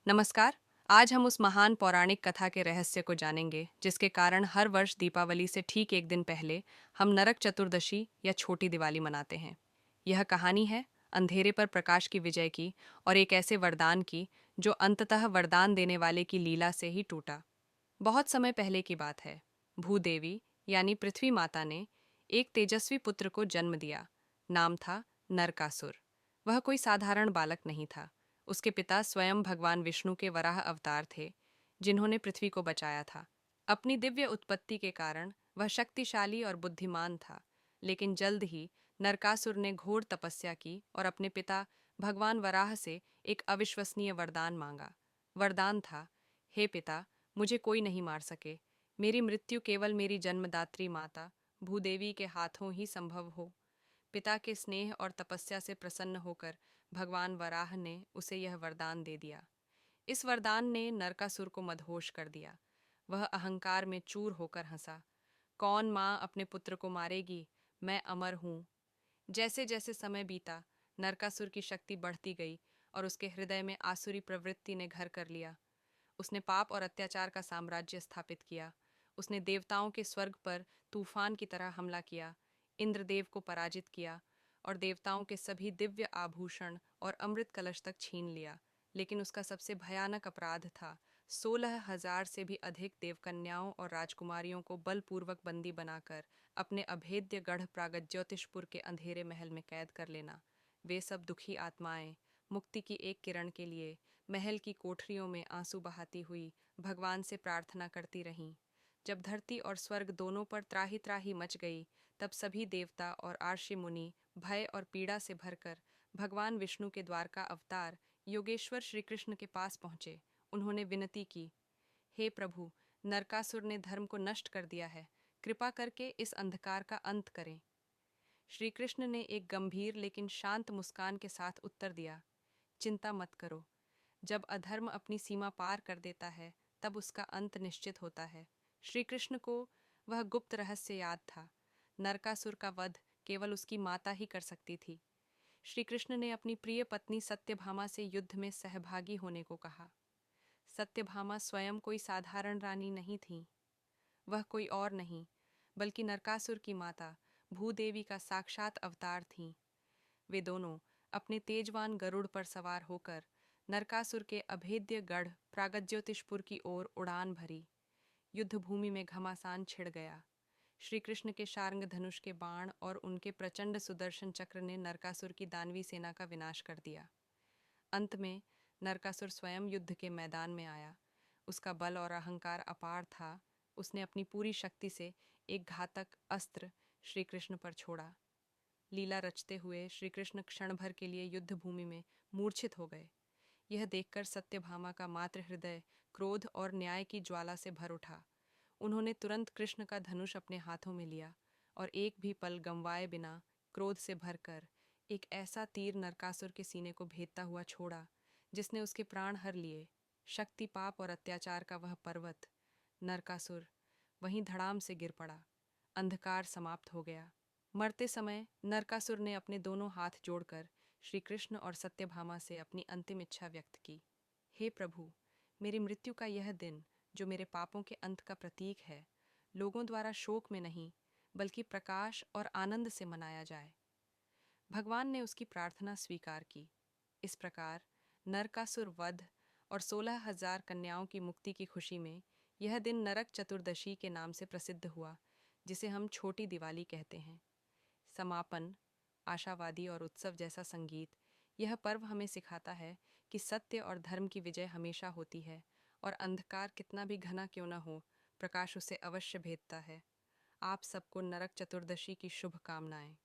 नमस्कार। आज हम उस महान पौराणिक कथा के रहस्य को जानेंगे जिसके कारण हर वर्ष दीपावली से ठीक एक दिन पहले हम नरक चतुर्दशी या छोटी दिवाली मनाते हैं। यह कहानी है अंधेरे पर प्रकाश की विजय की और एक ऐसे वरदान की जो अंततः वरदान देने वाले की लीला से ही टूटा। बहुत समय पहले की बात है। भूदेवी यानी पृथ्वी माता ने एक तेजस्वी पुत्र को जन्म दिया। नाम था नरकासुर। वह कोई साधारण बालक नहीं था। उसके पिता स्वयं भगवान विष्णु के वराह अवतार थे, जिन्होंने पृथ्वी को बचाया था। अपनी दिव्य उत्पत्ति के कारण वह शक्तिशाली और बुद्धिमान था। लेकिन जल्द ही नरकासुर ने घोर तपस्या की और अपने पिता भगवान वराह से एक अविश्वसनीय वरदान मांगा। वरदान था, हे पिता, मुझे कोई नहीं मार सके। मेरी मृत्यु केवल मेरी जन्मदात्री माता भूदेवी के हाथों ही संभव हो। पिता के स्नेह और तपस्या से प्रसन्न होकर भगवान वराह ने उसे यह वरदान दे दिया। इस वरदान ने नरकासुर को मदहोश कर दिया। वह अहंकार में चूर होकर हंसा। कौन माँ अपने पुत्र को मारेगी? मैं अमर हूँ। जैसे जैसे समय बीता, नरकासुर की शक्ति बढ़ती गई और उसके हृदय में आसुरी प्रवृत्ति ने घर कर लिया। उसने पाप और अत्याचार का साम्राज्य स्थापित किया। उसने देवताओं के स्वर्ग पर तूफान की तरह हमला किया, इंद्रदेव को पराजित किया और देवताओं के सभी दिव्य आभूषण और अमृत कलश तक छीन लिया। लेकिन उसका सबसे भयानक अपराध था 16,000 से भी अधिक देवकन्याओं और राजकुमारियों को बलपूर्वक बंदी बनाकर अपने अभेद्य गढ़ प्रागज्योतिषपुर के अंधेरे महल में कैद कर लेना। वे सब दुखी आत्माएं मुक्ति की एक किरण के लिए महल की कोठरियों में आंसू बहाती हुई भगवान से प्रार्थना करती रहीं। जब धरती और स्वर्ग दोनों पर त्राही त्राही मच गई, तब सभी देवता और आर्षि मुनि भय और पीड़ा से भरकर भगवान विष्णु के द्वारका अवतार योगेश्वर श्री कृष्ण के पास पहुंचे। उन्होंने विनती की, हे प्रभु, नरकासुर ने धर्म को नष्ट कर दिया है। कृपा करके इस अंधकार का अंत करें। श्री कृष्ण ने एक गंभीर लेकिन शांत मुस्कान के साथ उत्तर दिया, चिंता मत करो। जब अधर्म अपनी सीमा पार कर देता है, तब उसका अंत निश्चित होता है। श्री कृष्ण को वह गुप्त रहस्य याद था। नरकासुर का वध केवल उसकी माता ही कर सकती थी। श्री कृष्ण ने अपनी प्रिय पत्नी सत्यभामा से युद्ध में सहभागी होने को कहा। सत्यभामा स्वयं कोई साधारण रानी नहीं थी। वह कोई और नहीं, बल्कि नरकासुर की माता भूदेवी का साक्षात अवतार थीं। वे दोनों अपने तेजवान गरुड़ पर सवार होकर नरकासुर के अभेद्य गढ़ प्रागज्योतिषपुर की ओर उड़ान भरी। युद्ध भूमि में घमासान छिड़ गया। श्री कृष्ण के शार्ंग धनुष के बाण और उनके प्रचंड सुदर्शन चक्र ने नरकासुर की दानवी सेना का विनाश कर दिया। अंत में नरकासुर स्वयं युद्ध के मैदान में आया। उसका बल और अहंकार अपार था। उसने अपनी पूरी शक्ति से एक घातक अस्त्र श्री कृष्ण पर छोड़ा। लीला रचते हुए श्री कृष्ण क्षण भर के लिए युद्ध भूमि में मूर्छित हो गए। यह देखकर सत्यभामा का मातृ हृदय क्रोध और न्याय की ज्वाला से भर उठा। उन्होंने तुरंत कृष्ण का धनुष अपने हाथों में लिया और एक भी पल गंवाए बिना क्रोध से भरकर एक ऐसा तीर नरकासुर के सीने को भेदता हुआ छोड़ा जिसने उसके प्राण हर लिए। शक्ति, पाप और अत्याचार का वह पर्वत नरकासुर वहीं धड़ाम से गिर पड़ा। अंधकार समाप्त हो गया। मरते समय नरकासुर ने अपने दोनों हाथ जोड़कर श्री कृष्ण और सत्यभामा से अपनी अंतिम इच्छा व्यक्त की, हे प्रभु, मेरी मृत्यु का यह दिन, जो मेरे पापों के अंत का प्रतीक है, लोगों द्वारा शोक में नहीं बल्कि प्रकाश और आनंद से मनाया जाए। भगवान ने उसकी प्रार्थना स्वीकार की। इस प्रकार नरकासुर वध और 16,000 कन्याओं की मुक्ति की खुशी में यह दिन नरक चतुर्दशी के नाम से प्रसिद्ध हुआ, जिसे हम छोटी दिवाली कहते हैं। समापन, आशावादी और उत्सव जैसा संगीत, यह पर्व हमें सिखाता है कि सत्य और धर्म की विजय हमेशा होती है और अंधकार कितना भी घना क्यों न हो, प्रकाश उसे अवश्य भेदता है। आप सबको नरक चतुर्दशी की शुभकामनाएं।